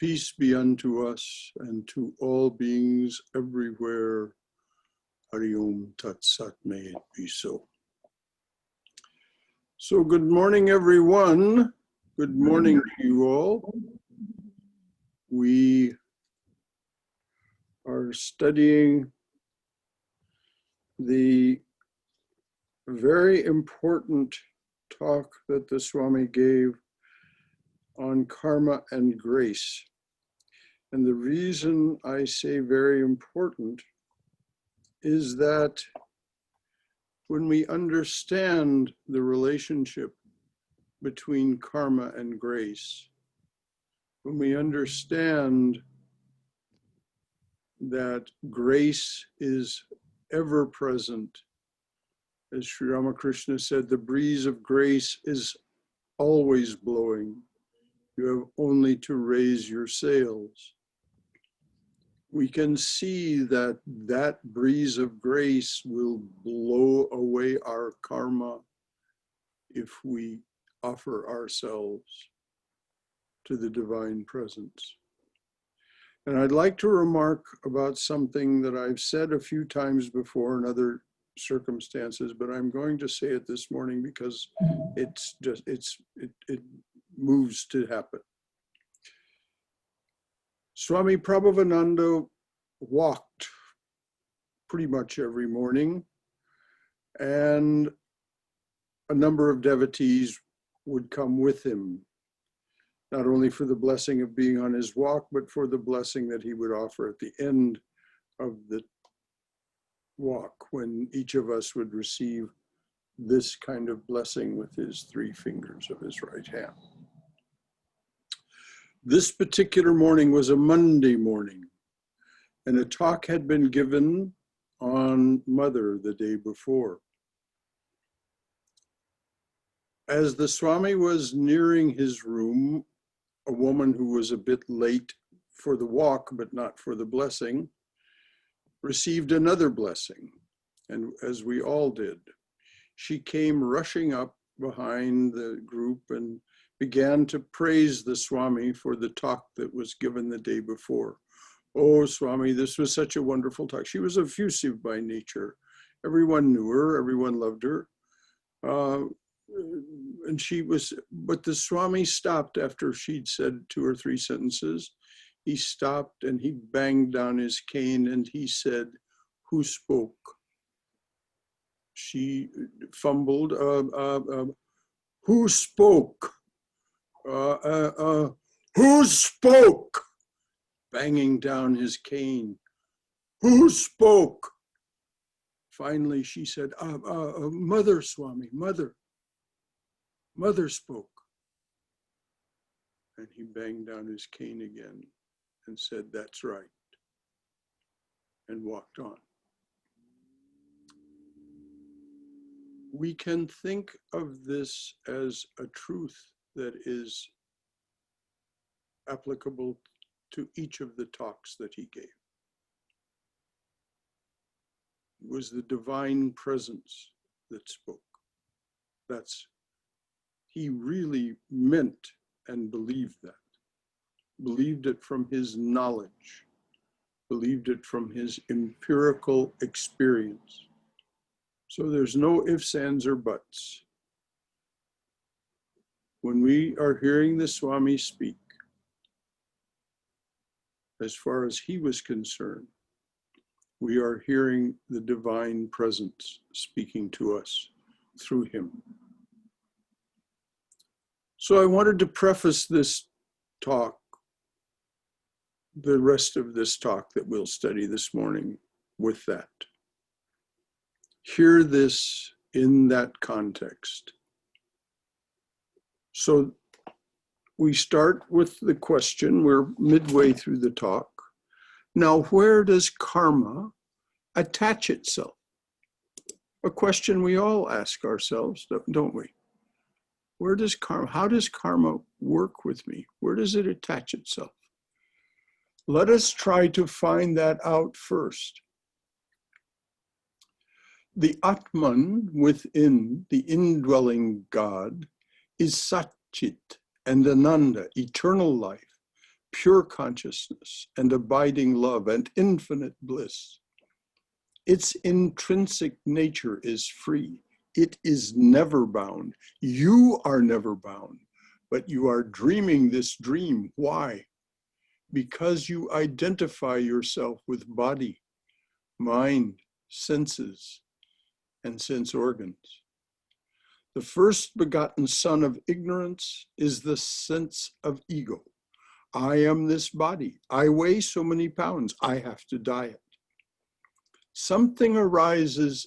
Peace be unto us and to all beings everywhere. Hari Om Tat Sat, may it be so. So good morning, everyone. Good morning to you all. We are studying the very important talk that the Swami gave on karma and grace. And the reason I say very important is that when we understand the relationship between karma and grace, when we understand that grace is ever present, as Sri Ramakrishna said, the breeze of grace is always blowing. You have only to raise your sails. We can see that that breeze of grace will blow away our karma if we offer ourselves to the divine presence. And I'd like to remark about something that I've said a few times before in other circumstances, but I'm going to say it this morning because it moves to happen. Swami Prabhavananda walked pretty much every morning, and a number of devotees would come with him, not only for the blessing of being on his walk, but for the blessing that he would offer at the end of the walk, when each of us would receive this kind of blessing with his 3 fingers of his right hand. This particular morning was a Monday morning, and a talk had been given on Mother the day before. As the Swami was nearing his room, a woman who was a bit late for the walk, but not for the blessing, received another blessing, and as we all did. She came rushing up behind the group and began to praise the Swami for the talk that was given the day before. Oh, Swami, this was such a wonderful talk. She was effusive by nature. Everyone knew her, everyone loved her. And she was, but the Swami stopped after she'd said 2 or 3 sentences. He stopped and he banged down his cane and he said, "Who spoke?" She fumbled, "Who spoke? Who spoke?" Banging down his cane. "Who spoke?" Finally, she said, "Mother, Swami, Mother. Mother spoke." And he banged down his cane again and said, "That's right," and walked on. We can think of this as a truth that is applicable to each of the talks that he gave. It was the divine presence that spoke. He really meant and believed that. Believed it from his knowledge. Believed it from his empirical experience. So there's no ifs, ands, or buts. When we are hearing the Swami speak, as far as he was concerned, we are hearing the divine presence speaking to us through him. So I wanted to preface this talk, the rest of this talk that we'll study this morning, with that. Hear this in that context. So we start with the question, we're midway through the talk. Now, where does karma attach itself? A question we all ask ourselves, don't we? Where does karma, how does karma work with me? Where does it attach itself? Let us try to find that out first. The Atman within, the indwelling God, is Satchit and Ananda, eternal life, pure consciousness and abiding love and infinite bliss. Its intrinsic nature is free. It is never bound. You are never bound, but you are dreaming this dream. Why? Because you identify yourself with body, mind, senses, and sense organs. The first begotten son of ignorance is the sense of ego. I am this body. I weigh so many pounds. I have to diet. Something arises,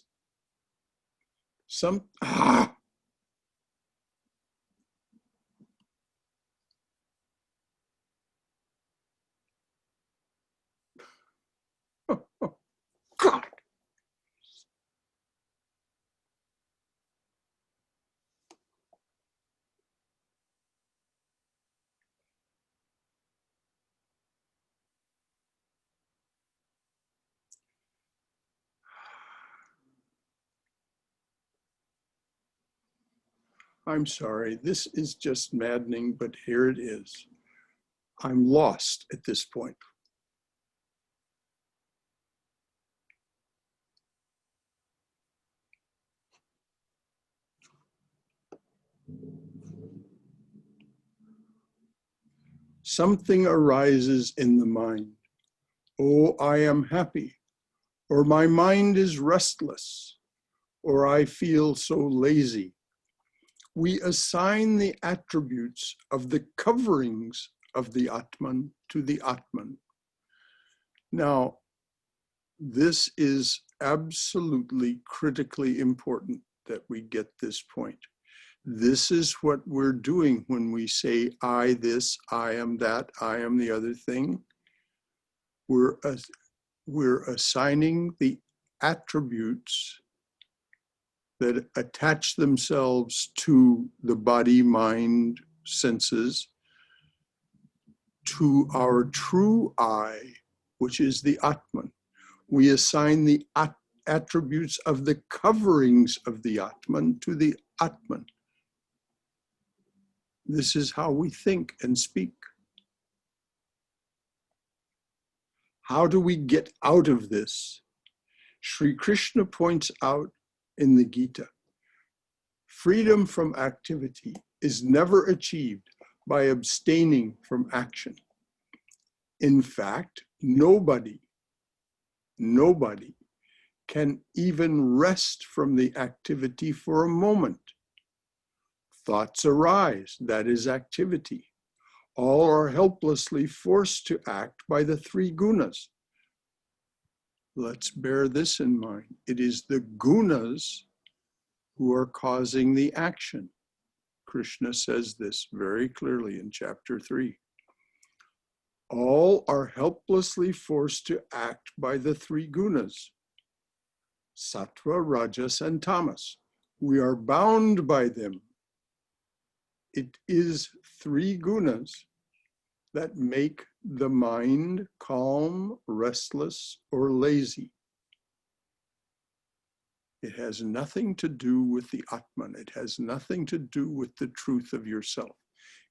God. I'm sorry, this is just maddening, but here it is. I'm lost at this point. Something arises in the mind. Oh, I am happy, or my mind is restless, or I feel so lazy. We assign the attributes of the coverings of the Atman to the Atman. Now, this is absolutely critically important that we get this point. This is what we're doing when we say, I this, I am that, I am the other thing. We're assigning the attributes that attach themselves to the body, mind, senses, to our true I, which is the Atman. We assign the attributes of the coverings of the Atman to the Atman. This is how we think and speak. How do we get out of this? Sri Krishna points out in the Gita, freedom from activity is never achieved by abstaining from action. In fact, nobody can even rest from the activity for a moment. Thoughts arise, that is activity. All are helplessly forced to act by the three gunas. Let's bear this in mind. It is the gunas who are causing the action. Krishna says this very clearly in chapter 3. All are helplessly forced to act by the three gunas, sattva, rajas, and tamas. We are bound by them. It is three gunas that make the mind calm, restless, or lazy. It has nothing to do with the Atman. It has nothing to do with the truth of yourself.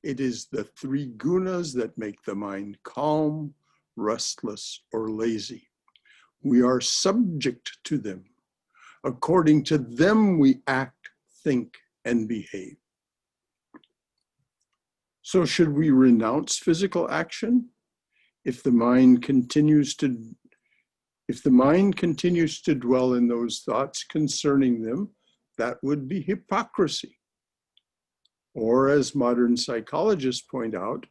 It is the three gunas that make the mind calm, restless, or lazy. We are subject to them. According to them, we act, think, and behave. So should we renounce physical action? If the mind continues to dwell in those thoughts concerning them, that would be hypocrisy. Or, as modern psychologists point out,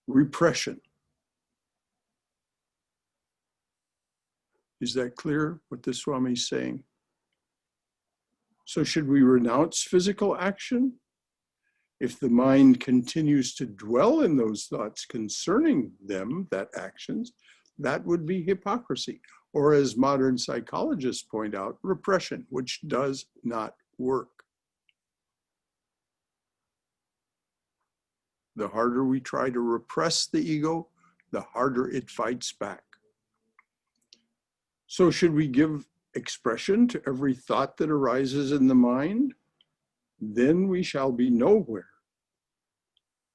repression. Is that clear what the Swami is saying? So should we renounce physical action? If the mind continues to dwell in those thoughts concerning them, that actions, that would be hypocrisy. Or, as modern psychologists point out, repression, which does not work. The harder we try to repress the ego, the harder it fights back. So should we give expression to every thought that arises in the mind? Then we shall be nowhere.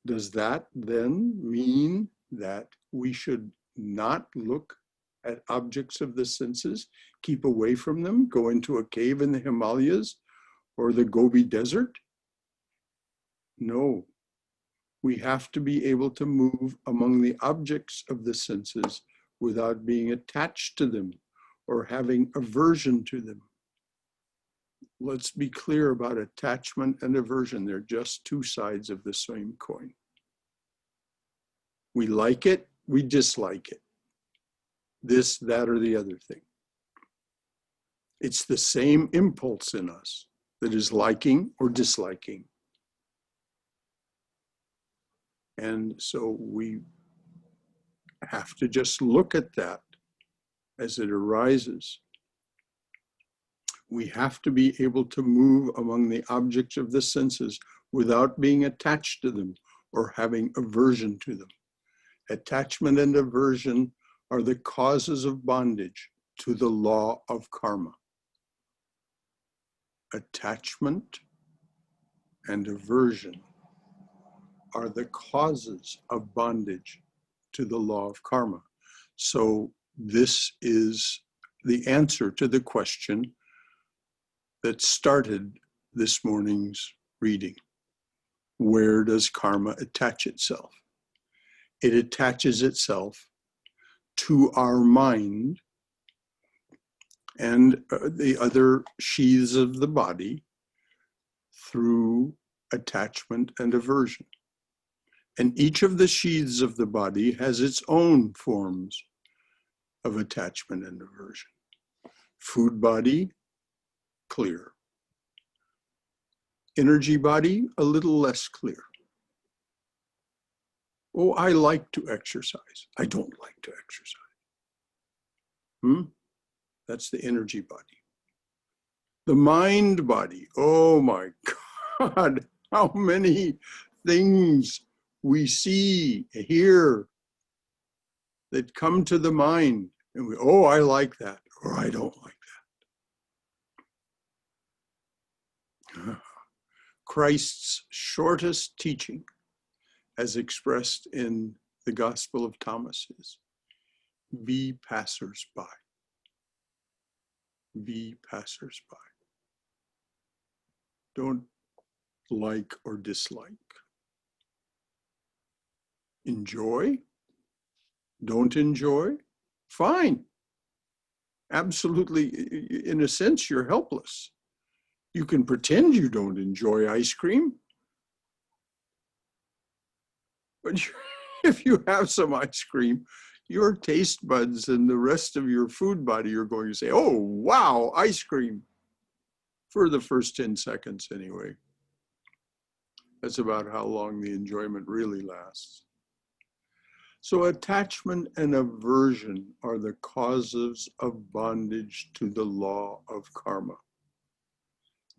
Does that then mean that we should not look at objects of the senses, keep away from them, go into a cave in the Himalayas or the Gobi Desert? No. We have to be able to move among the objects of the senses without being attached to them or having aversion to them. Let's be clear about attachment and aversion. They're just two sides of the same coin. We like it, we dislike it. This, that, or the other thing. It's the same impulse in us that is liking or disliking. And so we have to just look at that as it arises. We have to be able to move among the objects of the senses without being attached to them or having aversion to them. Attachment and aversion are the causes of bondage to the law of karma. Attachment and aversion are the causes of bondage to the law of karma. So this is the answer to the question that started this morning's reading. Where does karma attach itself? It attaches itself to our mind and the other sheaths of the body through attachment and aversion. And each of the sheaths of the body has its own forms of attachment and aversion. Food body, clear. Energy body, a little less clear. Oh, I like to exercise. I don't like to exercise. That's the energy body. The mind body, oh my God, how many things we see, hear, that come to the mind. And we, oh, I like that, or I don't like that. Christ's shortest teaching, as expressed in the Gospel of Thomas, is be passers-by. Be passers-by. Don't like or dislike. Enjoy. Don't enjoy. Fine. Absolutely, in a sense, you're helpless. You can pretend you don't enjoy ice cream, but if you have some ice cream, your taste buds and the rest of your food body are going to say, oh, wow, ice cream, for the first 10 seconds anyway. That's about how long the enjoyment really lasts. So attachment and aversion are the causes of bondage to the law of karma.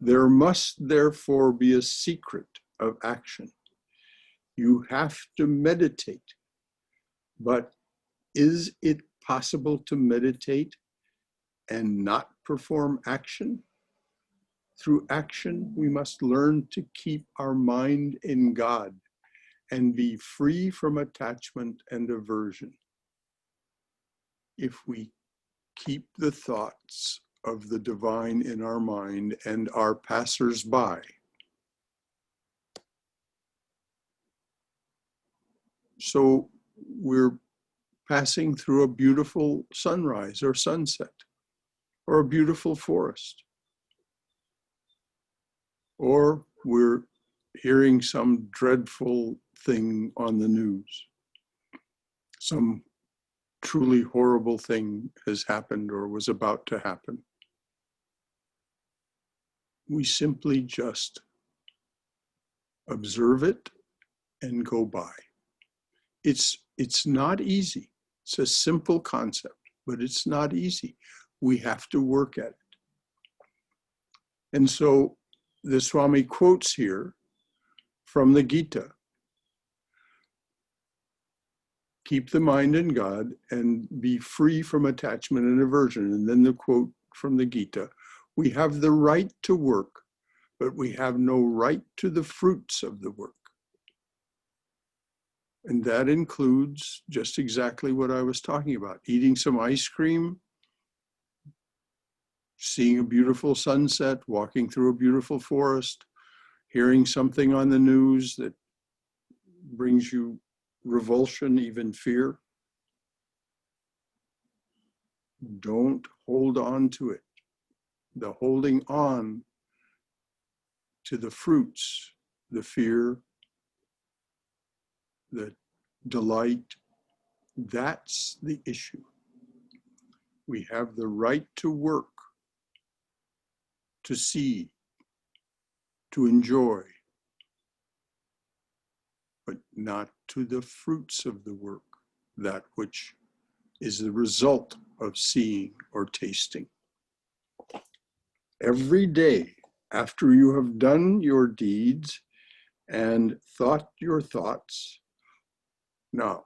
There must therefore be a secret of action. You have to meditate, but is it possible to meditate and not perform action? Through action, we must learn to keep our mind in God and be free from attachment and aversion. If we keep the thoughts of the divine in our mind and are passers-by, so we're passing through a beautiful sunrise or sunset, or a beautiful forest, or we're hearing some dreadful thing on the news. Some truly horrible thing has happened or was about to happen. We simply just observe it and go by. It's not easy. It's a simple concept, but it's not easy. We have to work at it. And so the Swami quotes here from the Gita, keep the mind in God and be free from attachment and aversion. And then the quote from the Gita, we have the right to work, but we have no right to the fruits of the work. And that includes just exactly what I was talking about. Eating some ice cream, seeing a beautiful sunset, walking through a beautiful forest, hearing something on the news that brings you revulsion, even fear. Don't hold on to it. The holding on to the fruits, the fear, the delight, that's the issue. We have the right to work, to see, to enjoy, but not to the fruits of the work, that which is the result of seeing or tasting. Every day after you have done your deeds and thought your thoughts, now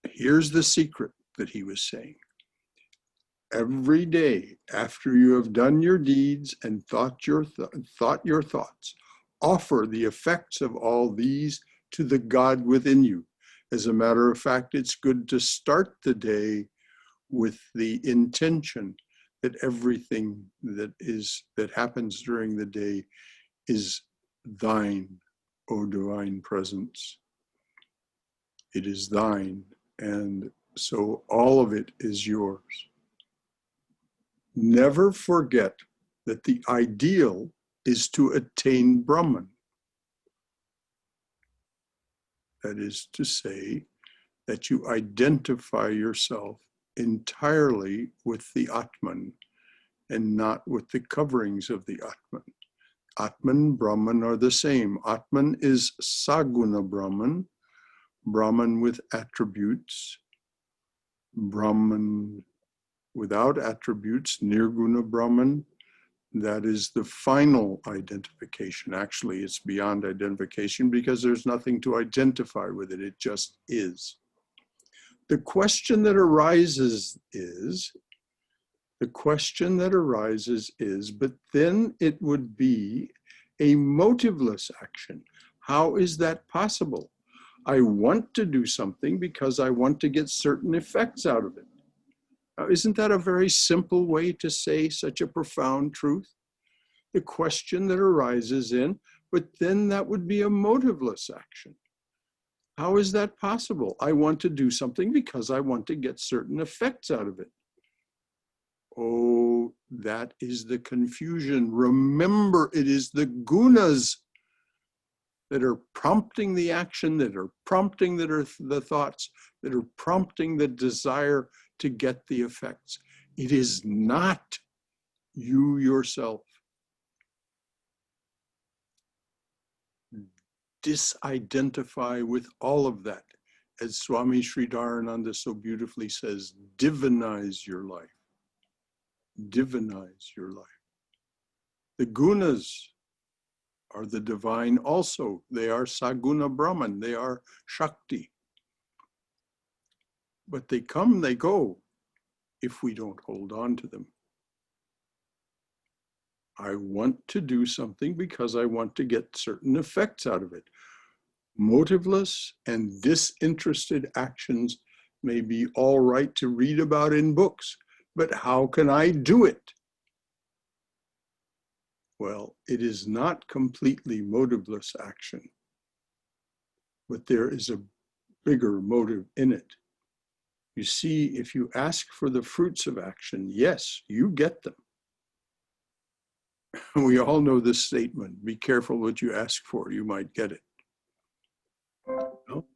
here's the secret that he was saying. Every day after you have done your deeds and thought your thoughts, offer the effects of all these to the God within you. As a matter of fact, it's good to start the day with the intention that everything that happens during the day is thine, O divine presence. It is thine, and so all of it is yours. Never forget that the ideal is to attain Brahman. That is to say, that you identify yourself entirely with the Atman and not with the coverings of the Atman. Atman, Brahman are the same. Atman is Saguna Brahman, Brahman with attributes, Brahman without attributes, Nirguna Brahman. That is the final identification. Actually, it's beyond identification because there's nothing to identify with it. It just is. The question that arises is, but then it would be a motiveless action. How is that possible? I want to do something because I want to get certain effects out of it. Now, isn't that a very simple way to say such a profound truth? The question that arises but then that would be a motiveless action. How is that possible? I want to do something because I want to get certain effects out of it. Oh, that is the confusion. Remember, it is the gunas that are prompting the action, that are prompting the thoughts, that are prompting the desire to get the effects. It is not you yourself. Disidentify with all of that. As Swami Sridharananda so beautifully says, divinize your life. Divinize your life. The gunas are the divine also. They are Saguna Brahman. They are Shakti. But they come, they go, if we don't hold on to them. I want to do something because I want to get certain effects out of it. Motiveless and disinterested actions may be all right to read about in books, but how can I do it? Well, it is not completely motiveless action, but there is a bigger motive in it. You see, if you ask for the fruits of action, yes, you get them. We all know this statement, be careful what you ask for, you might get it. No?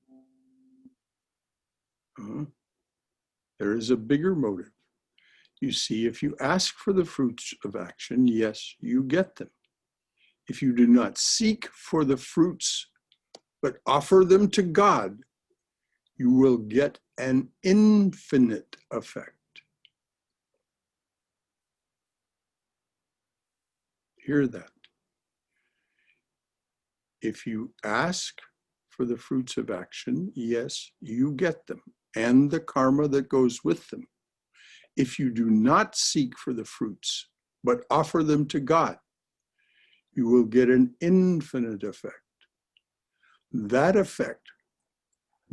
There is a bigger motive. You see, if you ask for the fruits of action, yes, you get them. If you do not seek for the fruits, but offer them to God, you will get an infinite effect. Hear that. If you ask for the fruits of action, yes, you get them, and the karma that goes with them. If you do not seek for the fruits, but offer them to God, you will get an infinite effect. That effect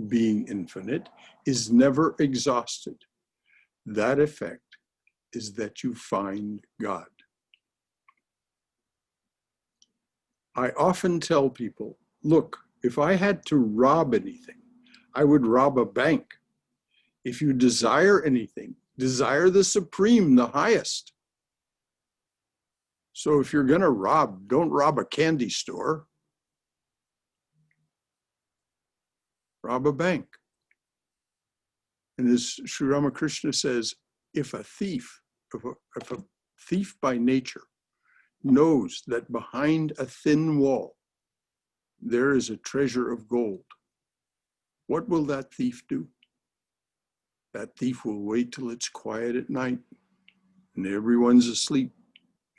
being infinite, is never exhausted. That effect is that you find God. I often tell people, look, if I had to rob anything, I would rob a bank. If you desire anything, desire the supreme, the highest. So if you're going to rob, don't rob a candy store. Rob a bank. And as Sri Ramakrishna says, if a thief by nature knows that behind a thin wall there is a treasure of gold, what will that thief do? That thief will wait till it's quiet at night and everyone's asleep,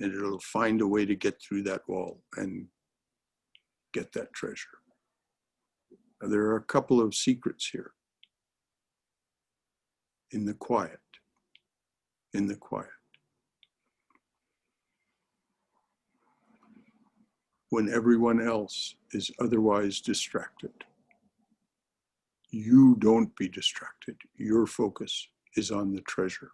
and it'll find a way to get through that wall and get that treasure. Now, there are a couple of secrets here. In the quiet. When everyone else is otherwise distracted, you don't be distracted. Your focus is on the treasure.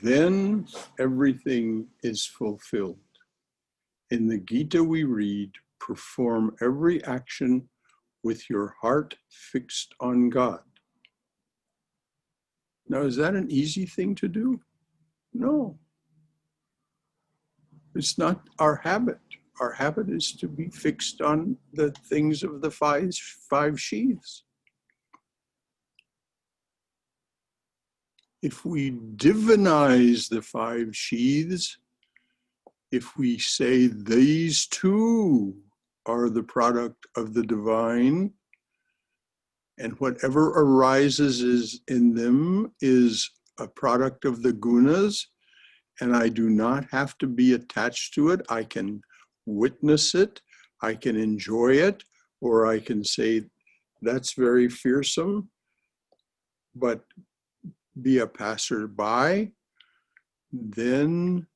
Then everything is fulfilled. In the Gita we read, perform every action with your heart fixed on God. Now, is that an easy thing to do? No. It's not our habit. Our habit is to be fixed on the things of the five sheaths. If we divinize the five sheaths, if we say these two are the product of the divine, and whatever arises is in them is a product of the gunas, and I do not have to be attached to it. I can witness it, I can enjoy it, or I can say, that's very fearsome, but be a passerby, then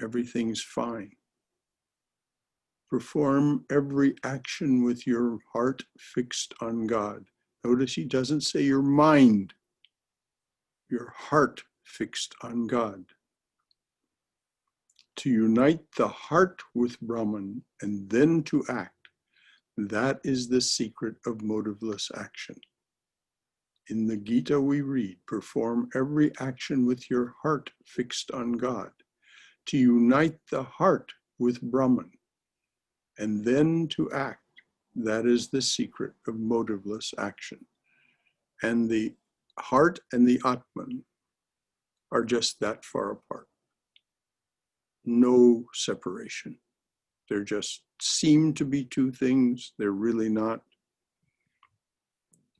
everything's fine. Perform every action with your heart fixed on God. Notice he doesn't say your mind, your heart fixed on God. To unite the heart with Brahman and then to act, that is the secret of motiveless action. In the Gita we read, perform every action with your heart fixed on God. To unite the heart with Brahman and then to act, that is the secret of motiveless action. And the heart and the Atman are just that far apart. No separation. They're just seem to be two things. They're really not.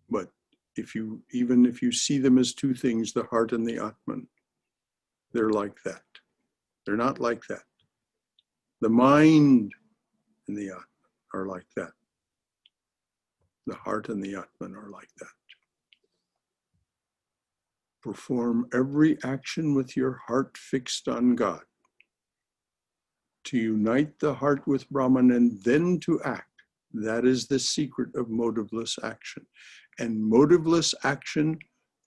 But even if you see them as two things, the heart and the Atman, they're like that. They're not like that. The mind and the Atman are like that. The heart and the Atman are like that. Perform every action with your heart fixed on God. To unite the heart with Brahman and then to act, that is the secret of motiveless action. And motiveless action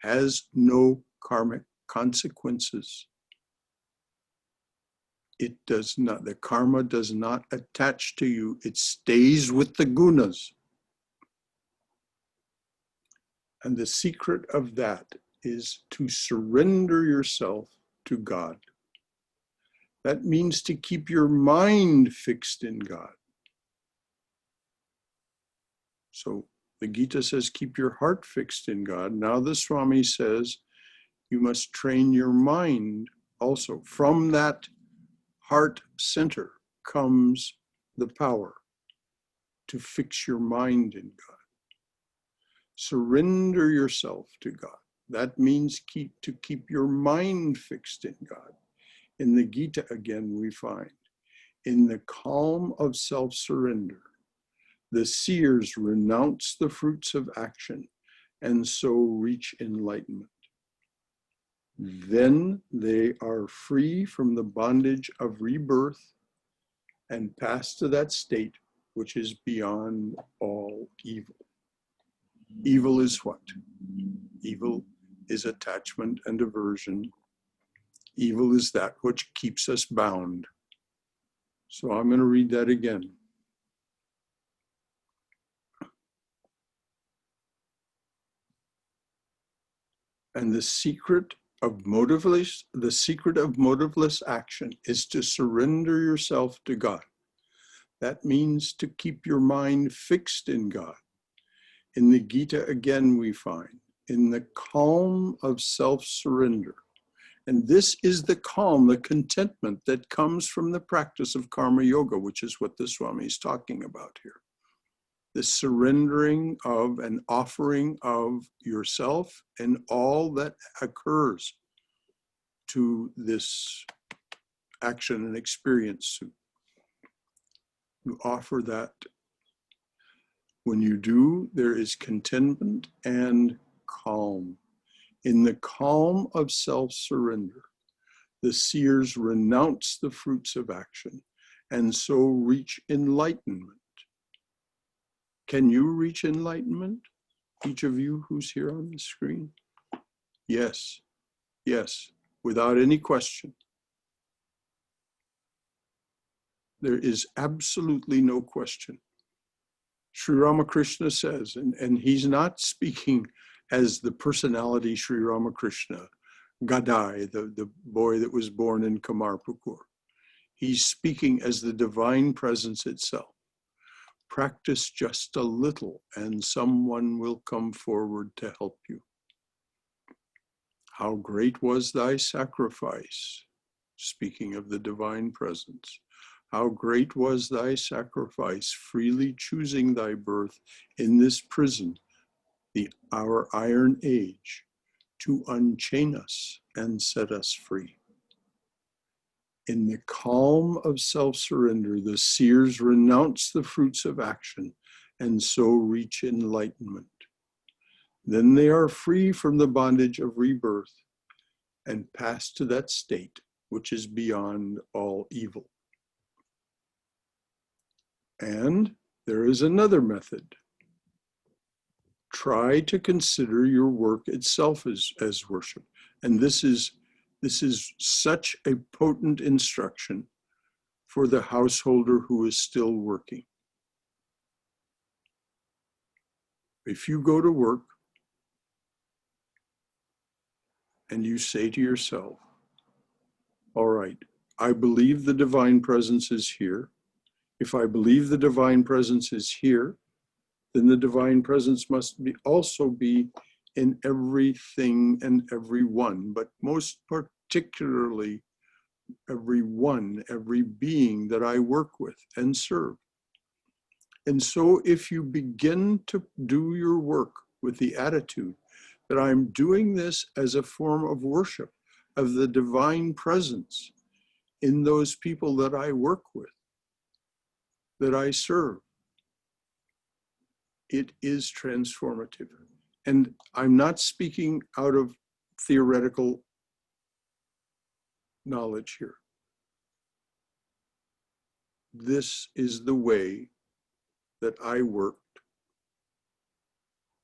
has no karmic consequences. It does not, the karma does not attach to you. It stays with the gunas. And the secret of that is to surrender yourself to God. That means to keep your mind fixed in God. So the Gita says, keep your heart fixed in God. Now the Swami says, you must train your mind also. From that heart center comes the power to fix your mind in God. Surrender yourself to God. That means to keep your mind fixed in God. In the Gita, again, we find, in the calm of self-surrender, the seers renounce the fruits of action and so reach enlightenment. Then they are free from the bondage of rebirth and pass to that state which is beyond all evil. Evil is what? Evil is attachment and aversion. Evil is that which keeps us bound. So I'm going to read that again. And the secret of motiveless action is to surrender yourself to God. That means to keep your mind fixed in God. In the Gita, again, we find, in the calm of self-surrender. And this is the calm, the contentment that comes from the practice of karma yoga, which is what the Swami is talking about here. The surrendering of and offering of yourself and all that occurs to this action and experience. You offer that. When you do, there is contentment and calm. In the calm of self-surrender, the seers renounce the fruits of action and so reach enlightenment. Can you reach enlightenment? Each of you who's here on the screen? Yes, yes, without any question. There is absolutely no question. Sri Ramakrishna says, and he's not speaking as the personality Sri Ramakrishna, Gadai, the boy that was born in Kamarpukur. He's speaking as the divine presence itself. Practice just a little and someone will come forward to help you. How great was thy sacrifice, speaking of the divine presence. How great was thy sacrifice, freely choosing thy birth in this prison, our iron age, to unchain us and set us free. In the calm of self-surrender, the seers renounce the fruits of action and so reach enlightenment. Then they are free from the bondage of rebirth and pass to that state which is beyond all evil. And there is another method. Try to consider your work itself as worship. And this is such a potent instruction for the householder who is still working. If you go to work and you say to yourself, all right, I believe the divine presence is here. If I believe the divine presence is here, then the divine presence must also be in everything and everyone, but most particularly everyone, every being that I work with and serve. And so if you begin to do your work with the attitude that I'm doing this as a form of worship of the divine presence in those people that I work with, that I serve, it is transformative. And I'm not speaking out of theoretical knowledge here. This is the way that I worked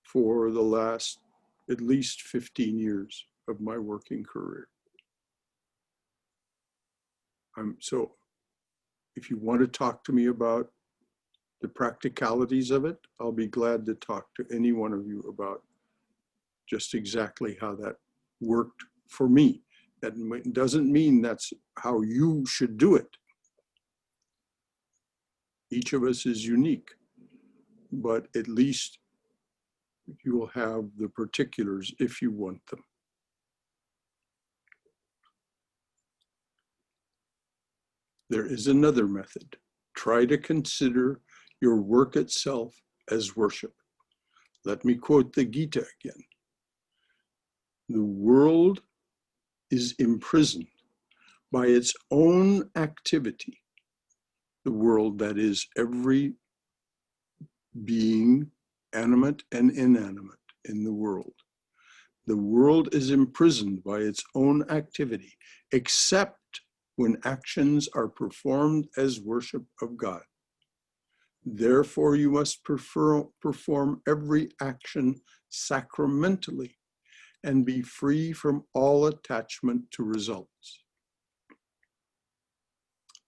for the last at least 15 years of my working career. So if you want to talk to me about the practicalities of it, I'll be glad to talk to any one of you about just exactly how that worked for me. That doesn't mean that's how you should do it. Each of us is unique, but at least you will have the particulars if you want them. There is another method. Try to consider your work itself as worship. Let me quote the Gita again. The world is imprisoned by its own activity. The world, that is, every being, animate and inanimate in the world, The world is imprisoned by its own activity, except when actions are performed as worship of God. Therefore, you must perform every action sacramentally and be free from all attachment to results.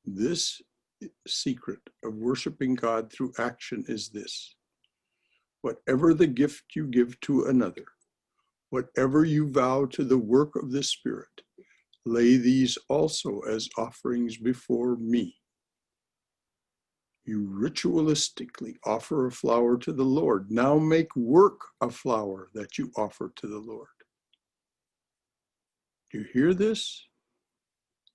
This secret of worshiping God through action is this: whatever the gift you give to another, whatever you vow to the work of the Spirit, lay these also as offerings before me. You ritualistically offer a flower to the Lord. Now make work a flower that you offer to the Lord. Do you hear this?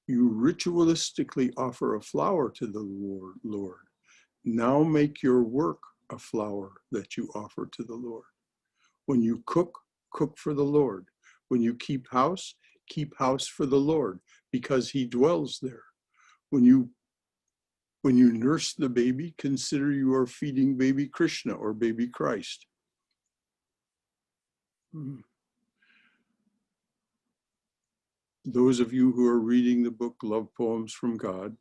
You ritualistically offer a flower to the Lord. Now make your work a flower that you offer to the Lord. When you cook, cook for the Lord. When you keep house for the Lord, because he dwells there. When you nurse the baby, consider you are feeding baby Krishna or baby Christ. Those of you who are reading the book Love Poems from God,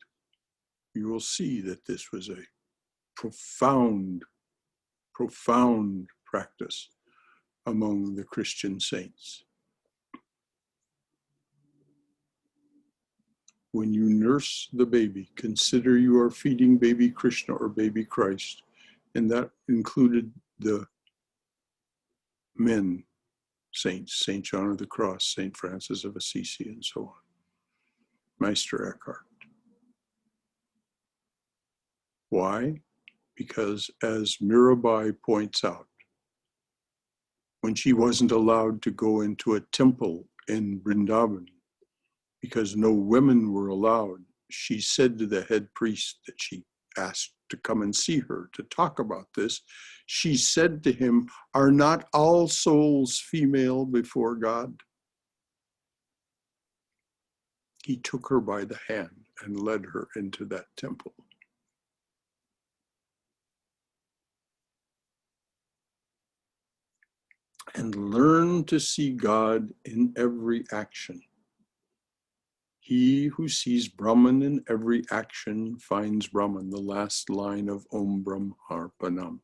you will see that this was a profound practice among the Christian saints. When you nurse the baby, consider you are feeding baby Krishna or baby Christ. And that included the men saints, St. John of the Cross, St. Francis of Assisi, and so on. Meister Eckhart. Why? Because as Mirabai points out, when she wasn't allowed to go into a temple in Vrindavan, because no women were allowed, she said to the head priest that she asked to come and see her to talk about this, she said to him, "Are not all souls female before God?" He took her by the hand and led her into that temple. And learn to see God in every action. He who sees Brahman in every action finds Brahman, the last line of Om Brahmarpanam.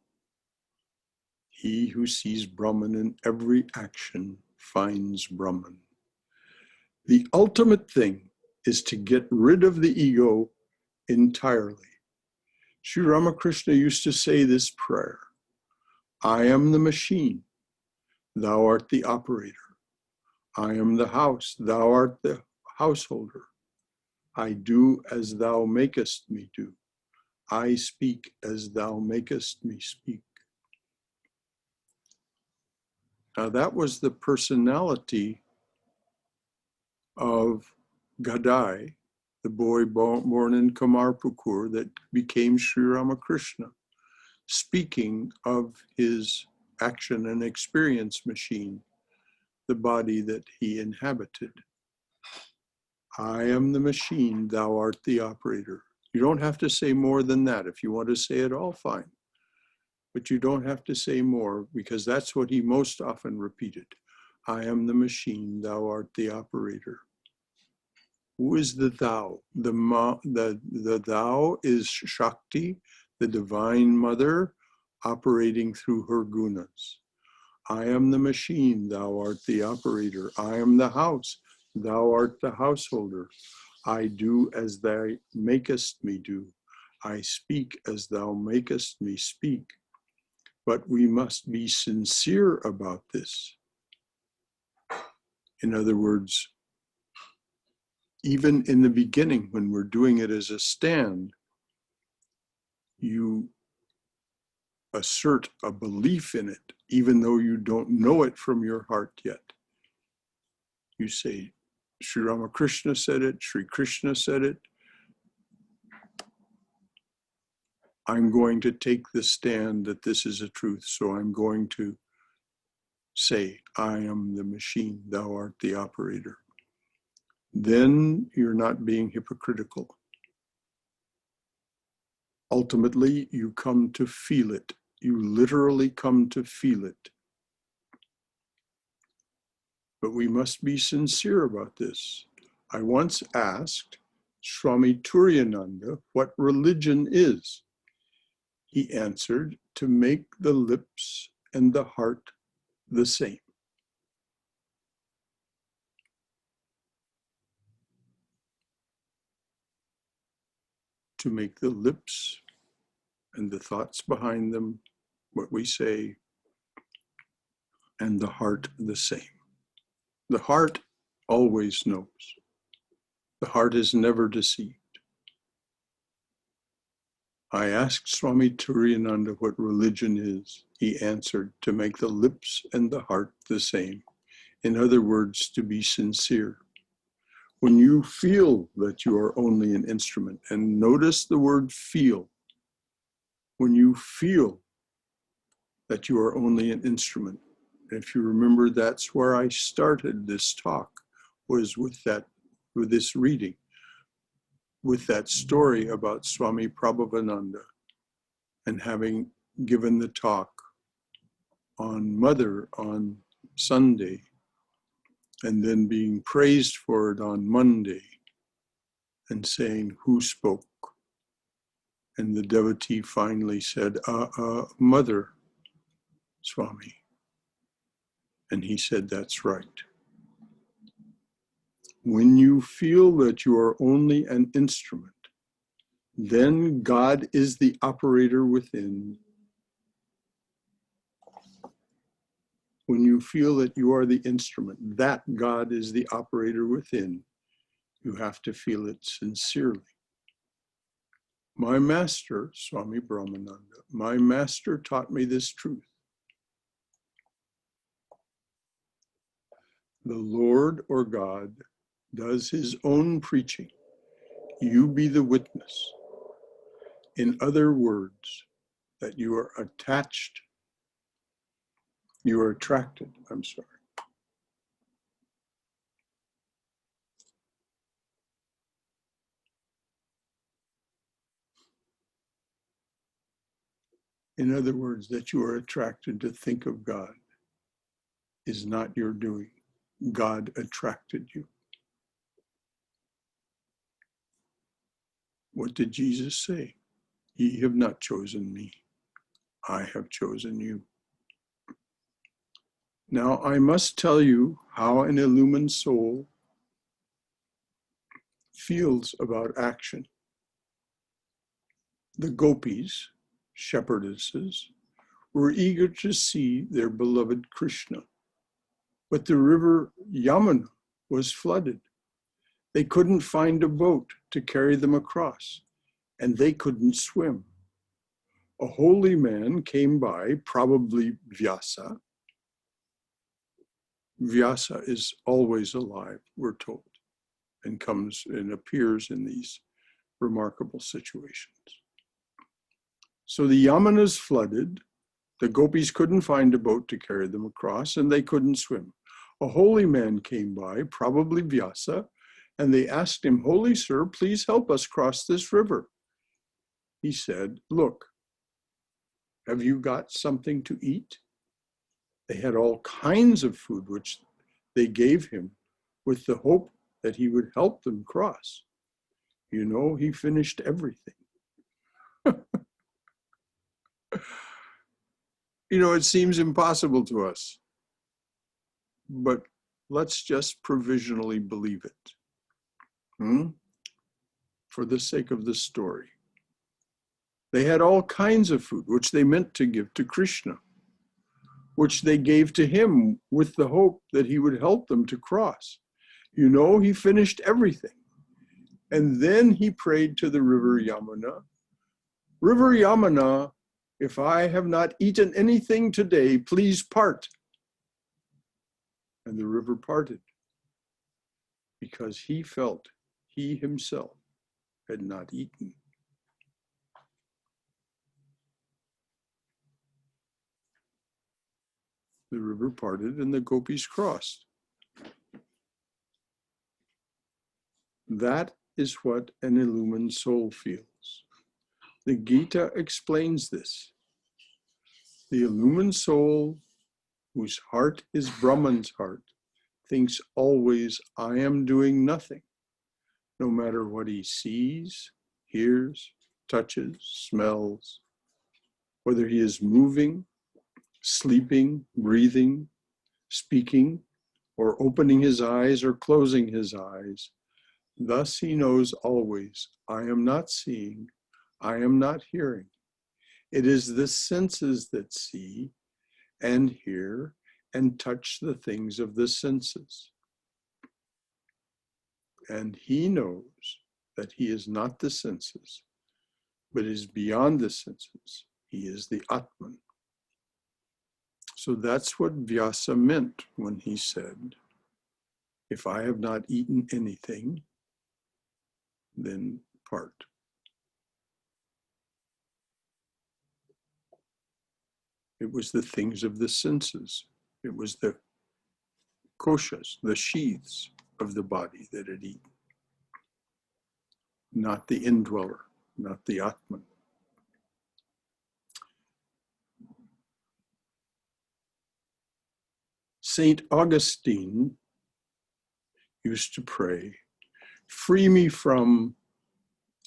He who sees Brahman in every action finds Brahman. The ultimate thing is to get rid of the ego entirely. Sri Ramakrishna used to say this prayer: I am the machine, thou art the operator. I am the house, thou art the householder. I do as thou makest me do. I speak as thou makest me speak. Now that was the personality of Gadai, the boy born in Kamarpukur that became Sri Ramakrishna, speaking of his action and experience machine, the body that he inhabited. I am the machine, thou art the operator. You don't have to say more than that. If you want to say it all, fine. But you don't have to say more, because that's what he most often repeated. I am the machine, thou art the operator. Who is the thou? The thou is Shakti, the divine mother, operating through her gunas. I am the machine, thou art the operator. I am the house, thou art the householder. I do as thou makest me do. I speak as thou makest me speak. But we must be sincere about this. In other words, even in the beginning, when we're doing it as a stand, you assert a belief in it, even though you don't know it from your heart yet. You say, Sri Ramakrishna said it, Sri Krishna said it. I'm going to take the stand that this is a truth, so I'm going to say, I am the machine, thou art the operator. Then you're not being hypocritical. Ultimately, you come to feel it. You literally come to feel it. but we must be sincere about this. I once asked Swami Turiyananda what religion is. He answered, to make the lips and the heart the same. To make the lips and the thoughts behind them, what we say, and the heart the same. The heart always knows. The heart is never deceived. I asked Swami Turiyananda what religion is. He answered, to make the lips and the heart the same. In other words, to be sincere. When you feel that you are only an instrument, and notice the word feel, when you feel that you are only an instrument, if you remember, that's where I started this talk, was with this reading, with that story about Swami Prabhavananda, and having given the talk on Mother on Sunday, and then being praised for it on Monday, and saying, who spoke? And the devotee finally said, Mother, Swami. And he said, that's right. When you feel that you are only an instrument, then God is the operator within. When you feel that you are the instrument, that God is the operator within, you have to feel it sincerely. My master, Swami Brahmananda, my master taught me this truth. The Lord or God does his own preaching. You be the witness. In other words, that you are attached, you are attracted, In other words, that you are attracted to think of God is not your doing. God attracted you. What did Jesus say? Ye have not chosen me. I have chosen you. Now I must tell you how an illumined soul feels about action. The gopis, shepherdesses, were eager to see their beloved Krishna, but the river Yamuna was flooded. They couldn't find a boat to carry them across, and they couldn't swim. A holy man came by, probably Vyasa. Vyasa is always alive, we're told, and comes and appears in these remarkable situations. So the Yamuna's flooded, the gopis couldn't find a boat to carry them across, and they couldn't swim. A holy man came by, probably Vyasa, and they asked him, Holy sir, please help us cross this river. He said, look, have you got something to eat? They had all kinds of food, which they gave him with the hope that he would help them cross. You know, he finished everything. You know, it seems impossible to us, but let's just provisionally believe it, for the sake of the story. They had all kinds of food, which they meant to give to Krishna, which they gave to him with the hope that he would help them to cross. You know, he finished everything. And then he prayed to the river Yamuna, River Yamuna, if I have not eaten anything today, please part. And the river parted because he felt he himself had not eaten. The river parted and the gopis crossed. That is what an illumined soul feels. The Gita explains this. The illumined soul, whose heart is Brahman's heart, thinks always, I am doing nothing, no matter what he sees, hears, touches, smells, whether he is moving, sleeping, breathing, speaking, or opening his eyes or closing his eyes. Thus he knows always, I am not seeing, I am not hearing. It is the senses that see and hear and touch the things of the senses. And he knows that he is not the senses, but is beyond the senses. He is the Atman. So that's what Vyasa meant when he said, if I have not eaten anything, then part. It was the things of the senses. It was the koshas, the sheaths of the body that had eaten. Not the indweller, not the Atman. Saint Augustine used to pray, free me from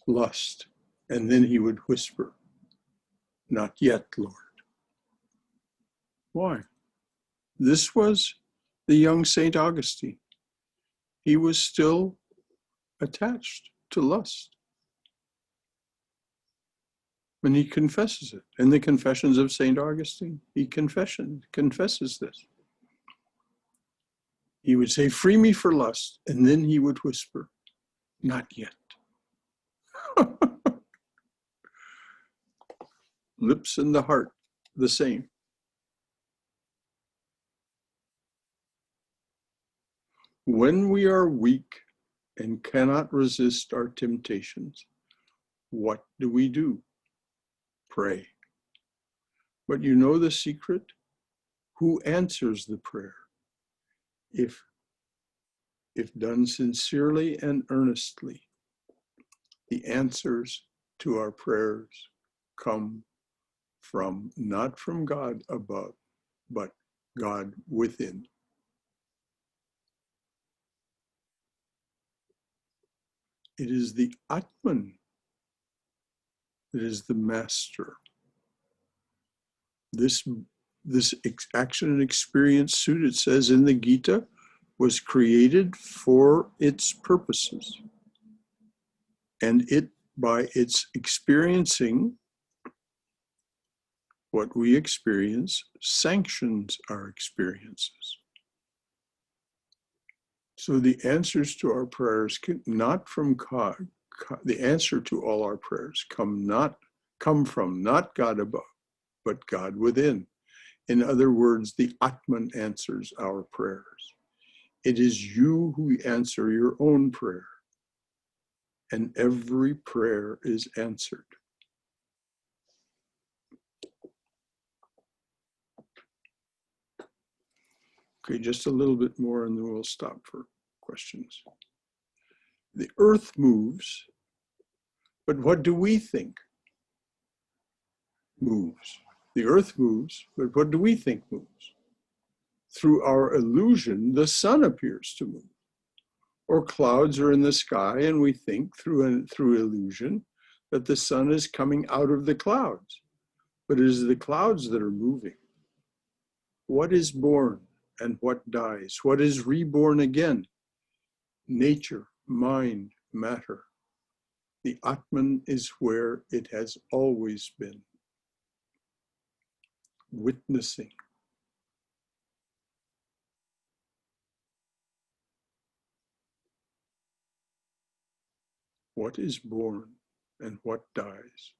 lust. And then he would whisper, not yet, Lord. Why? This was the young Saint Augustine. He was still attached to lust. And he confesses it. In the Confessions of Saint Augustine, he confesses this. He would say, free me for lust. And then he would whisper, not yet. Lips and the heart, the same. When we are weak and cannot resist our temptations, what do? Pray. But you know the secret? Who answers the prayer? If done sincerely and earnestly, the answers to our prayers come from, not from God above, but God within. It is the Atman that is the master. This action and experience suit, it says in the Gita, was created for its purposes. And it, by its experiencing what we experience, sanctions our experiences. So the answers to our prayers not from God, the answer to all our prayers come from not God above, but God within. In other words, the Atman answers our prayers. It is you who answer your own prayer, and every prayer is answered. Okay, just a little bit more and then we'll stop for questions. The earth moves, but what do we think moves? The earth moves, but what do we think moves? Through our illusion, the sun appears to move. Or clouds are in the sky and we think through illusion that the sun is coming out of the clouds. But it is the clouds that are moving. What is born and what dies? What is reborn again? Nature, mind, matter. The Atman is where it has always been. Witnessing. What is born and what dies?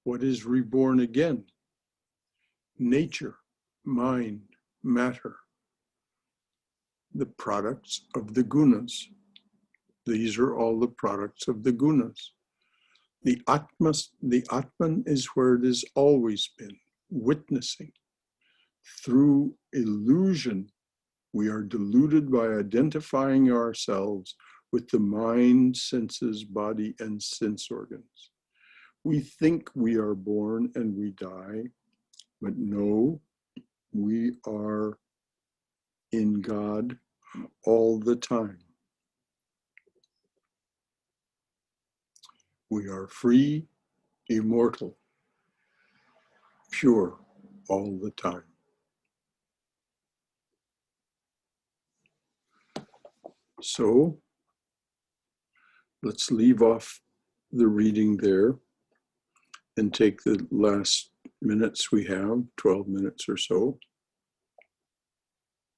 What is reborn again? Nature, mind, matter. The products of the gunas. These are all the products of the gunas. The Atman is where it has always been, witnessing. Through illusion, we are deluded by identifying ourselves with the mind, senses, body, and sense organs. We think we are born and we die, but no, we are in God, all the time. We are free, immortal, pure all the time. So let's leave off the reading there and take the last minutes we have, 12 minutes or so,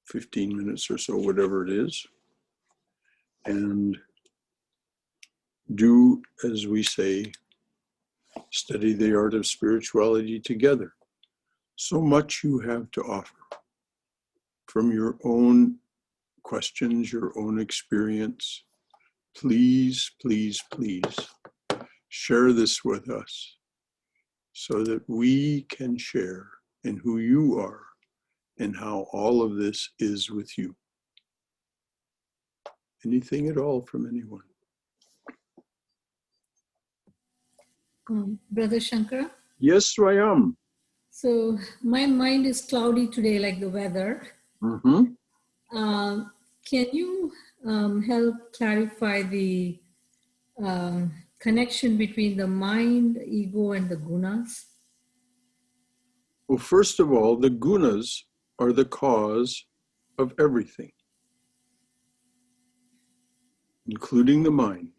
15 minutes or so, whatever it is, and do as we say, study the art of spirituality together. So much you have to offer from your own questions, your own experience. Please, please, please share this with us so that we can share in who you are and how all of this is with you. Anything at all from anyone? Brother Shankara? Yes, I am. So my mind is cloudy today, like the weather. Mm-hmm. Can you help clarify the connection between the mind, ego, and the gunas? Well, first of all, the gunas are the cause of everything, including the mind.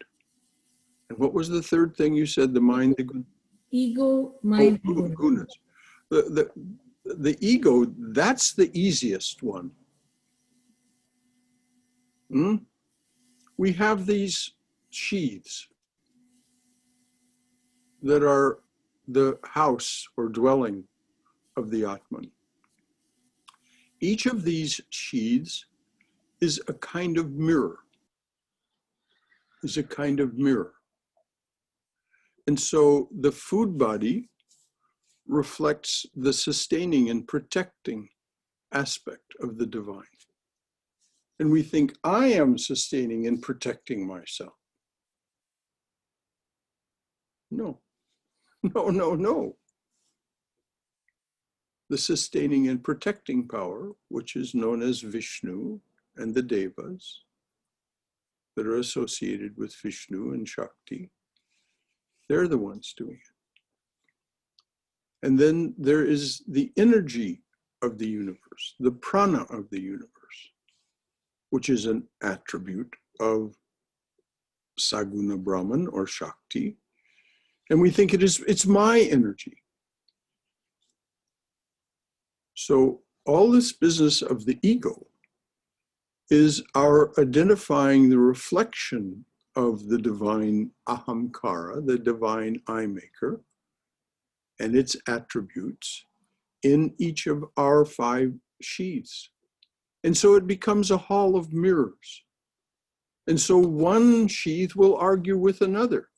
And what was the third thing you said? The mind, the gunas? Ego, mind, Oh, and gunas. The ego, that's the easiest one. We have these sheaths that are the house or dwelling of the Atman. Each of these sheaths is a kind of mirror, And so the food body reflects the sustaining and protecting aspect of the divine. And we think, I am sustaining and protecting myself. No. The sustaining and protecting power, which is known as Vishnu and the Devas that are associated with Vishnu and Shakti, they're the ones doing it. And then there is the energy of the universe, the prana of the universe, which is an attribute of Saguna Brahman or Shakti. And we think it's my energy. So all this business of the ego is our identifying the reflection of the divine ahamkara, the divine I maker, and its attributes in each of our 5 sheaths. And so it becomes a hall of mirrors. And so one sheath will argue with another.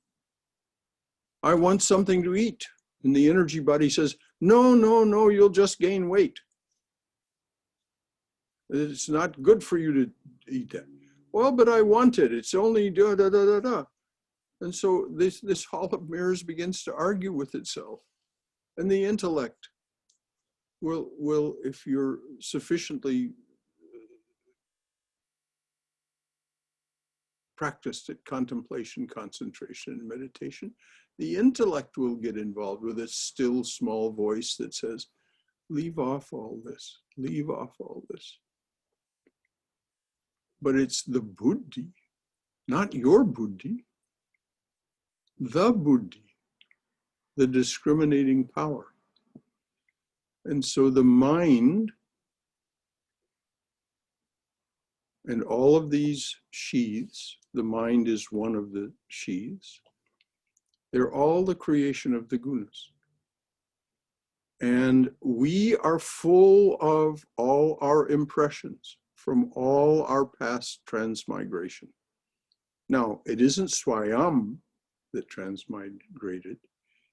I want something to eat. And the energy body says, no, you'll just gain weight. It's not good for you to eat that. Well, but I want it. It's only da da da da da. And so this hall of mirrors begins to argue with itself. And the intellect will, if you're sufficiently practiced at contemplation, concentration, and meditation, the intellect will get involved with a still small voice that says, leave off all this, leave off all this. But it's the buddhi, not your buddhi, the buddhi, the discriminating power. And so the mind and all of these sheaths, the mind is one of the sheaths, they're all the creation of the gunas. And we are full of all our impressions from all our past transmigration. Now, it isn't Swayam that transmigrated.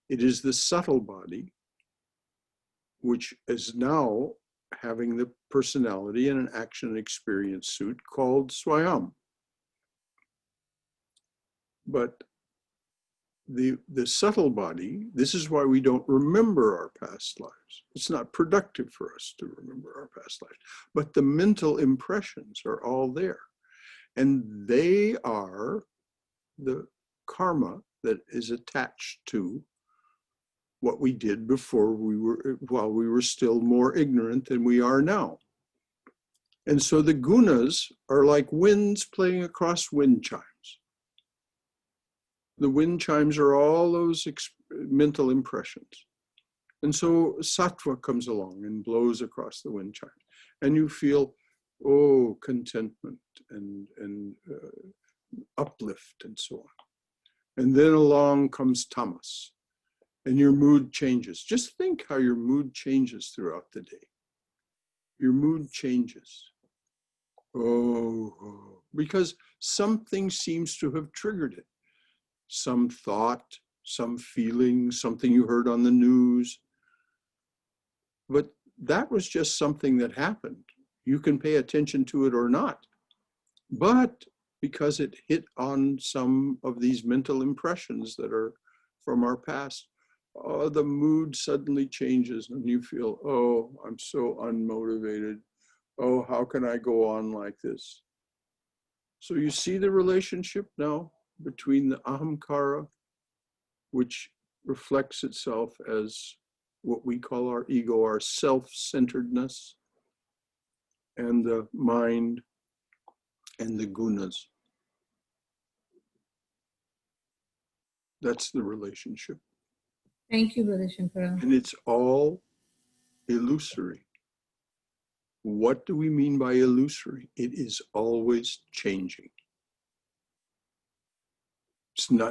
It is the subtle body, which is now having the personality and an action experience suit called Swayam. But the subtle body, this is why we don't remember our past lives. It's not productive for us to remember our past lives. But the mental impressions are all there. And they are the karma that is attached to what we did before while we were still more ignorant than we are now. And so the gunas are like winds playing across wind chimes. The wind chimes are all those mental impressions. And so sattva comes along and blows across the wind chimes. And you feel, oh, contentment and uplift and so on. And then along comes tamas. And your mood changes. Just think how your mood changes throughout the day. Your mood changes. Oh, because something seems to have triggered it. Some thought, some feeling, something you heard on the news. But that was just something that happened. You can pay attention to it or not. But because it hit on some of these mental impressions that are from our past, oh, the mood suddenly changes and you feel, oh, I'm so unmotivated. Oh, how can I go on like this? So you see the relationship now between the ahamkara, which reflects itself as what we call our ego, our self-centeredness, and the mind and the gunas. That's the relationship. Thank you, Brother Shankara. And it's all illusory. What do we mean by illusory? It is always changing.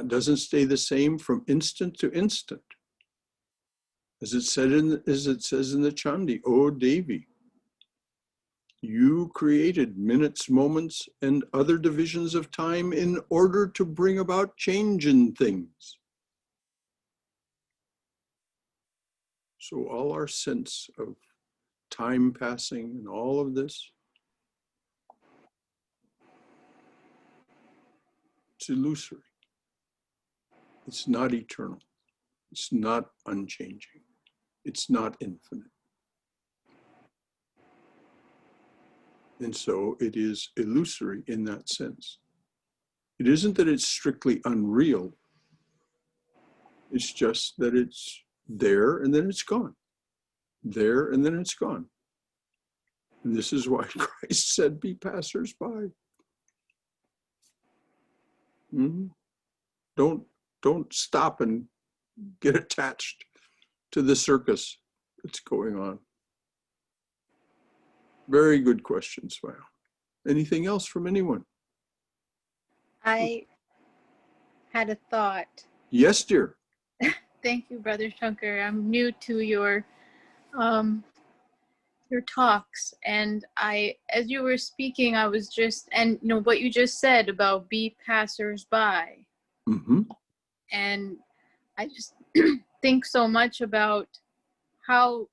Doesn't stay the same from instant to instant. As it says in the Chandi, O Devi, you created minutes, moments, and other divisions of time in order to bring about change in things. So all our sense of time passing and all of this, it's illusory. It's not eternal. It's not unchanging. It's not infinite. And so it is illusory in that sense. It isn't that it's strictly unreal. It's just that it's there and then it's gone. There and then it's gone. And this is why Christ said, be passers-by. Mm-hmm. Don't stop and get attached to the circus that's going on. Very good question, Swami. Anything else from anyone? I had a thought. Yes, dear. Thank you, Brother Shankar. I'm new to your talks, and as you were speaking, I was just, and you know what you just said about be passers-by. Mm-hmm. And I just think so much about how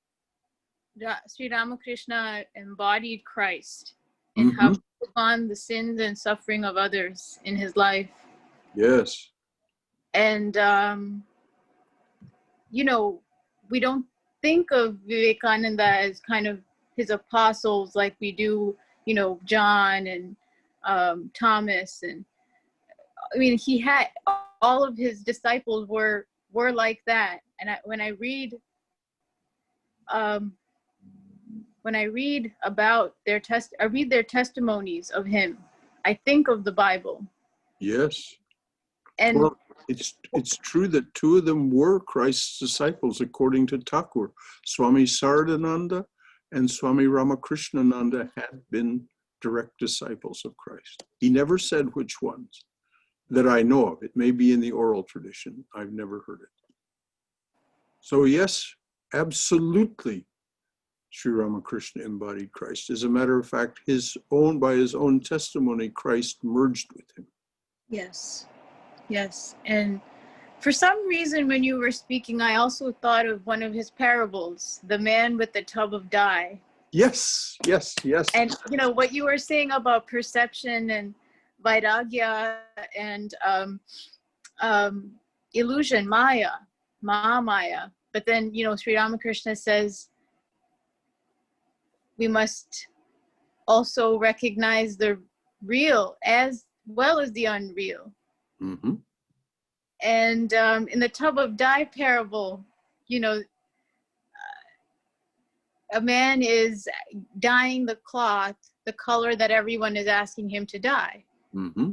Sri Ramakrishna embodied Christ and how he took on the sins and suffering of others in his life. Yes. And, you know, we don't think of Vivekananda as kind of his apostles like we do, you know, John and Thomas. And I mean, he had all of his disciples were like that. And when I read about I read their testimonies of him, I think of the Bible. Yes. And well, it's true that two of them were Christ's disciples, according to Thakur. Swami Saradananda and Swami Ramakrishnananda had been direct disciples of Christ. He never said which ones that I know of. It may be in the oral tradition. I've never heard it. So yes, absolutely, Sri Ramakrishna embodied Christ. As a matter of fact, by his own testimony, Christ merged with him. yes. And for some reason, when you were speaking, I also thought of one of his parables, the man with the tub of dye. Yes. And you know what you were saying about perception and vairagya and illusion, Maya, Mahamaya. But then, Sri Ramakrishna says we must also recognize the real as well as the unreal. Mm-hmm. And in the tub of dye parable, a man is dyeing the cloth the color that everyone is asking him to dye Mm-hmm.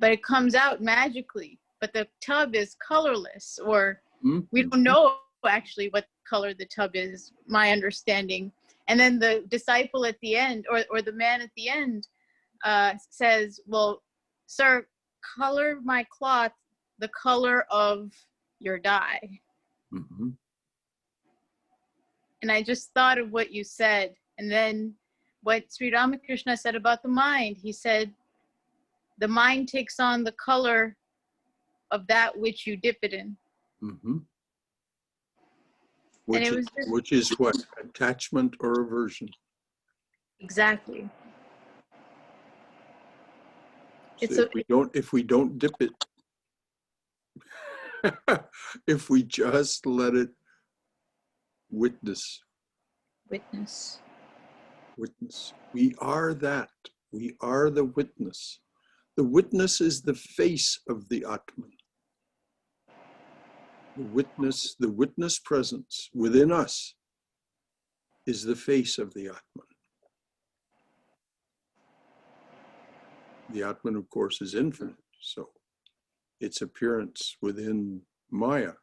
but it comes out magically. But the tub is colorless, or Mm-hmm. we don't know actually what color the tub is, my understanding. And then the disciple at the end, or the man at the end, says, well, sir, color my cloth the color of your dye. Mm-hmm. And I just thought of what you said. And then what Sri Ramakrishna said about the mind. He said, the mind takes on the color of that which you dip it in. Mm-hmm. And it was just, Which is what? Attachment or aversion? exactly. So if we don't dip it, if we just let it witness, we are that. We are the witness. The witness is the face of the Atman. The witness presence within us is the face of the Atman. The Atman, of course, is infinite, so its appearance within Maya,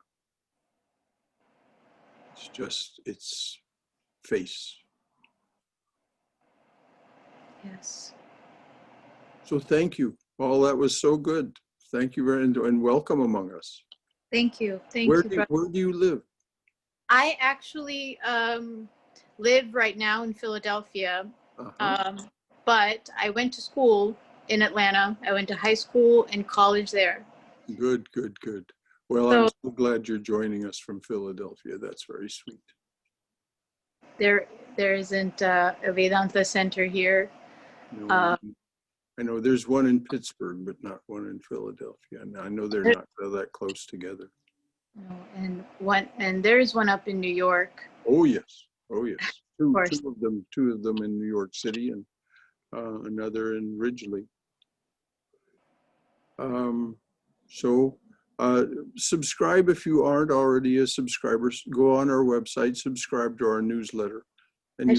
it's just its face. Yes. So thank you. Paul, that was so good. Thank you very much, and welcome among us. Thank you. Where do you live? I actually live right now in Philadelphia, but I went to school in Atlanta. I went to high school and college there. Good, good, good. Well, I'm so glad you're joining us from Philadelphia. That's very sweet. There isn't a Vedanta center here. No, I know there's one in Pittsburgh, but not one in Philadelphia. And I know they're not that close together. And there's one up in New York. Oh yes, oh yes. Two of them in New York City, and another in Ridgely. Subscribe if you aren't already a subscriber. Go on our website, subscribe to our newsletter, and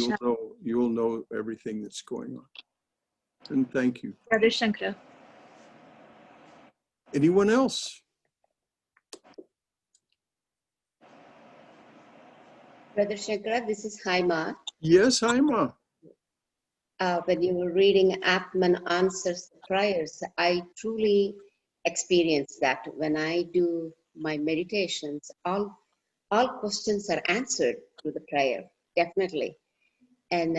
you'll know everything that's going on. And thank you. Brother Shankara. Anyone else? Brother Shankara, this is Haima. Yes, Haima. When you were reading Atman Answers the Prayers, I truly experience that. When I do my meditations, all questions are answered through the prayer, definitely. And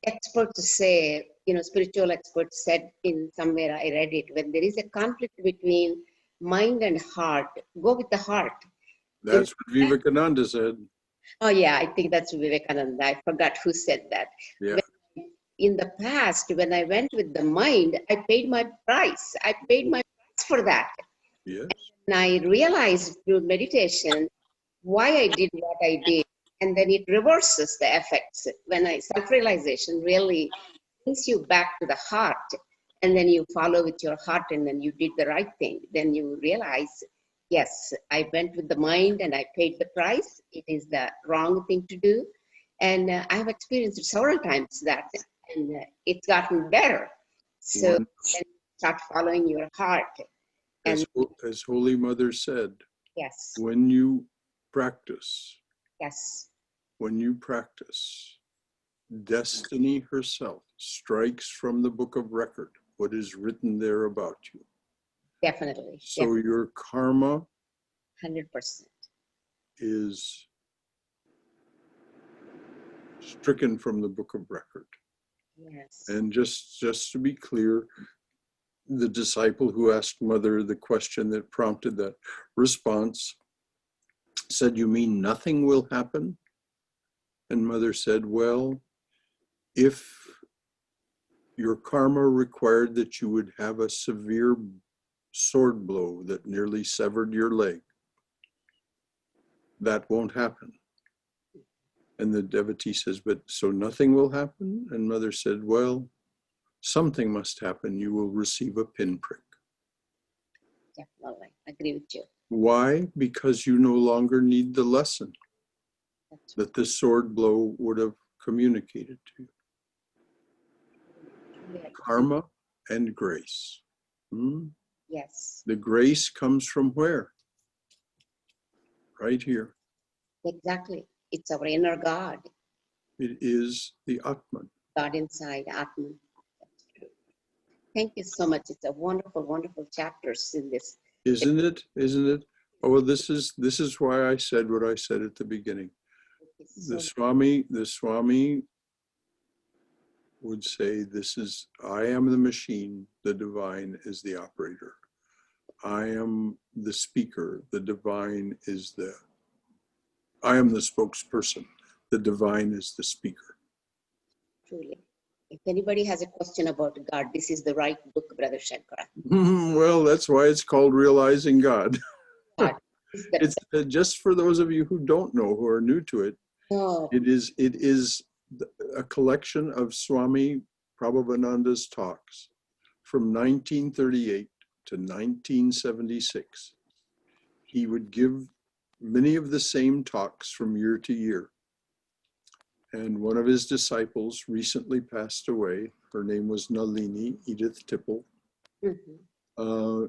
experts say, spiritual experts said in somewhere I read it, when there is a conflict between mind and heart, go with the heart. That's what Vivekananda said. Oh yeah, I think that's Vivekananda. I forgot who said that. Yeah. In the past, when I went with the mind, I paid my price. I paid my price for that. Yes. And I realized through meditation why I did what I did. And then it reverses the effects. When self-realization really brings you back to the heart, and then you follow with your heart, and then you did the right thing. Then you realize, yes, I went with the mind and I paid the price. It is the wrong thing to do. And I've experienced it several times that, and it's gotten better. So then start following your heart. As Holy Mother said, yes. When you practice, Yes. when you practice, destiny herself strikes from the book of record what is written there about you. Definitely. So definitely. your karma 100%. is stricken from the book of record. Yes. And just to be clear, the disciple who asked Mother the question that prompted that response said, "You mean nothing will happen?" And Mother said, "Well, if your karma required that you would have a severe sword blow that nearly severed your leg. That won't happen. And the devotee says, but so nothing will happen? And mother said, well, something must happen. You will receive a pinprick. Definitely. I agree with you. Why? Because you no longer need the lesson That's that the sword blow would have communicated to you. right. Karma and grace. Hmm? Yes, The grace comes from where? Right here. exactly. It's our inner God, It is the Atman. God inside, Atman. That's true. Thank you so much. It's a wonderful, wonderful chapters in this. Isn't it? Isn't it? Oh, this is why I said what I said at the beginning. It's The so Swami would say, I am the machine, the divine is the operator. I am the speaker, the divine is I am the spokesperson, the divine is the speaker. truly. If anybody has a question about God, this is the right book, Brother Shankara. Well, that's why it's called Realizing God. God is the It's just for those of you who don't know, who are new to it. oh, It is a collection of Swami Prabhavananda's talks from 1938 to 1976. He would give many of the same talks from year to year. And one of his disciples recently passed away. Her name was Nalini, Edith Tipple. mhm. Uh,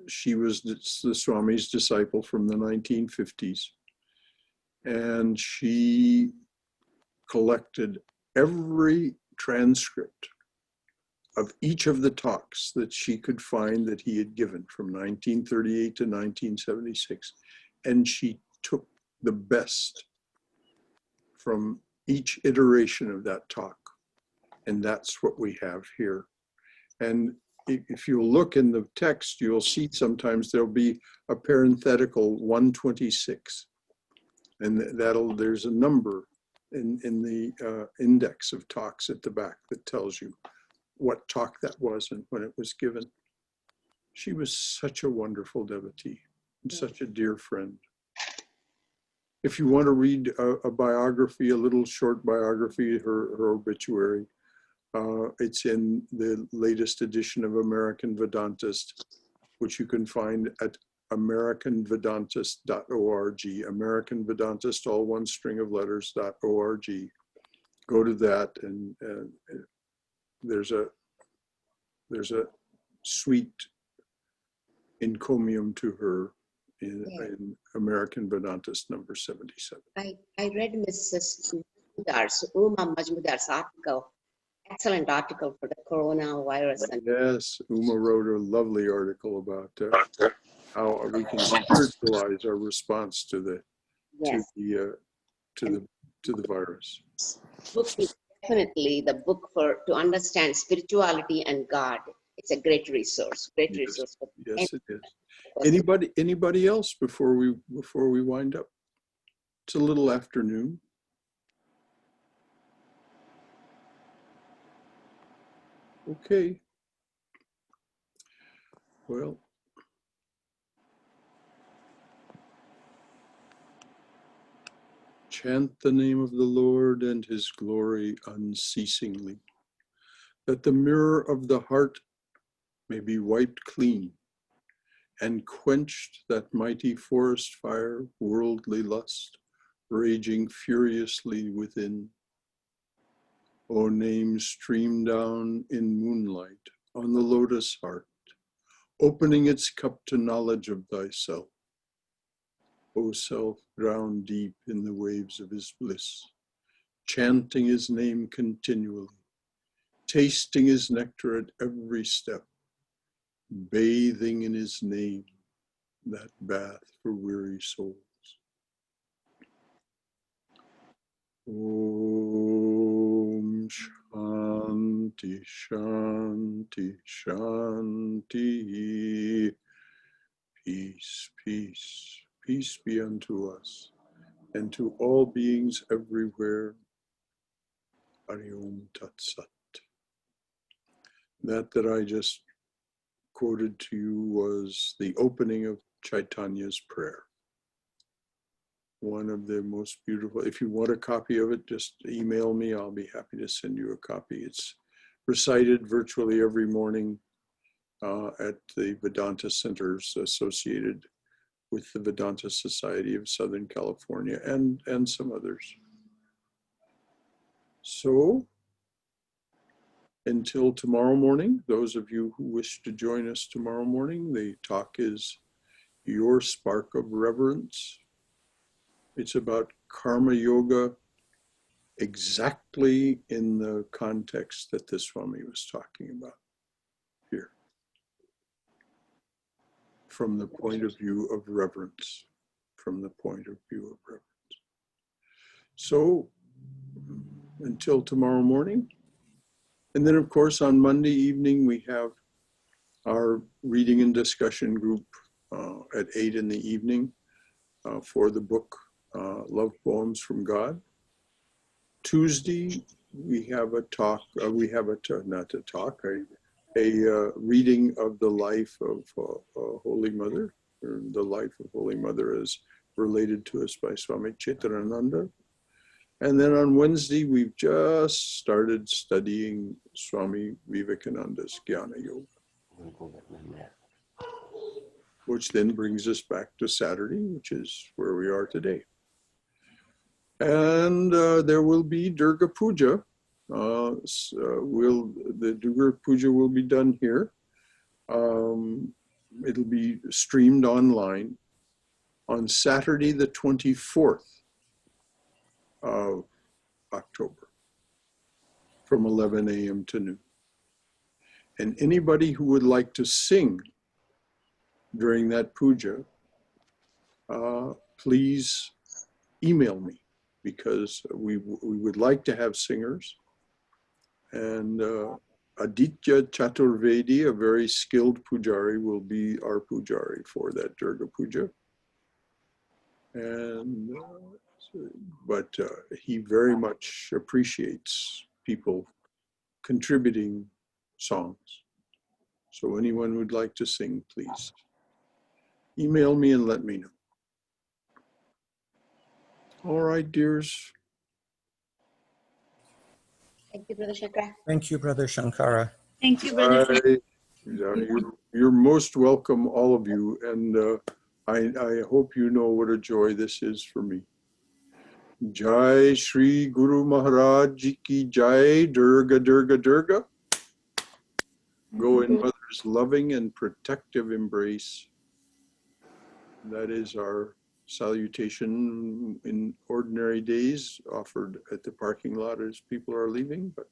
she was the Swami's disciple from the 1950s. And she collected every transcript of each of the talks that she could find that he had given from 1938 to 1976. And she took the best from each iteration of that talk. And that's what we have here. And if you look in the text, you'll see sometimes there'll be a parenthetical 126. And there's a number in the index of talks at the back that tells you what talk that was and when it was given. She was such a wonderful devotee and such a dear friend. If you want to read a biography, a little short biography, her obituary, it's in the latest edition of American Vedantist, which you can find at americanvedantist.org, American Vedantist, all one string of letters.org. Go to that, and there's a sweet encomium to her in American Vedantist number 77. I read Mrs. Uma Majmudar's article, excellent article for the coronavirus. And Yes, Uma wrote a lovely article about how we can spiritualize our response to the yes, virus. book is definitely the book to understand spirituality and God. It's a great resource. Great resource. For Yes, it is. person. Anybody else before we wind up? It's a little afternoon. Okay. Well, chant the name of the Lord and his glory unceasingly, that the mirror of the heart may be wiped clean and quenched that mighty forest fire, worldly lust, raging furiously within. O name, stream down in moonlight on the lotus heart, opening its cup to knowledge of thyself. O self, drowned deep in the waves of his bliss, chanting his name continually, tasting his nectar at every step, bathing in his name, that bath for weary souls. Om Shanti Shanti Shanti. Peace, peace, peace be unto us and to all beings everywhere. Hari Om Tat Sat. That I just quoted to you was the opening of Chaitanya's prayer. One of the most beautiful. If you want a copy of it, just email me. I'll be happy to send you a copy. It's recited virtually every morning at the Vedanta centers associated with the Vedanta Society of Southern California and some others. So, until tomorrow morning, those of you who wish to join us tomorrow morning, the talk is Your Spark of Reverence. It's about karma yoga exactly in the context that the Swami was talking about here, from the point of view of reverence, from the point of view of reverence. So, until tomorrow morning. And then, of course, on Monday evening, we have our reading and discussion group at 8 in the evening for the book Love Poems from God. Tuesday, we have a talk, a reading of the life of Holy Mother, or the life of Holy Mother as related to us by Swami Chittarananda. And then on Wednesday, we've just started studying Swami Vivekananda's Jnana Yoga, which then brings us back to Saturday, which is where we are today. And there will be Durga Puja. The Durga Puja will be done here. It'll be streamed online on Saturday, the 24th of October from 11 a.m. to noon. And anybody who would like to sing during that puja, please email me, because we would like to have singers. And Aditya Chaturvedi, a very skilled pujari, will be our pujari for that Durga Puja. And but he very much appreciates people contributing songs. So anyone who'd like to sing, please email me and let me know. All right, dears. Thank you, Brother Shankara. Thank you, Brother Shankara. Thank you, Brother. You're most welcome, all of you. And I hope you know what a joy this is for me. Jai Shri Guru Maharaj Ji Ki Jai, Durga Durga Durga. Go in Mother's loving and protective embrace. That is our salutation in ordinary days, offered at the parking lot as people are leaving, but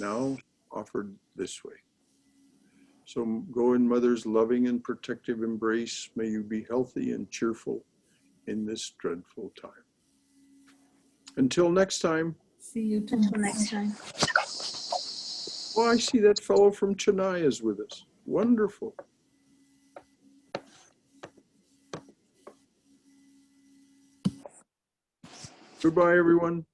now offered this way. So go in Mother's loving and protective embrace. May you be healthy and cheerful in this dreadful time. Until next time. See you Until tomorrow. next time. Oh, I see that fellow from Chennai is with us. Wonderful. Goodbye, everyone.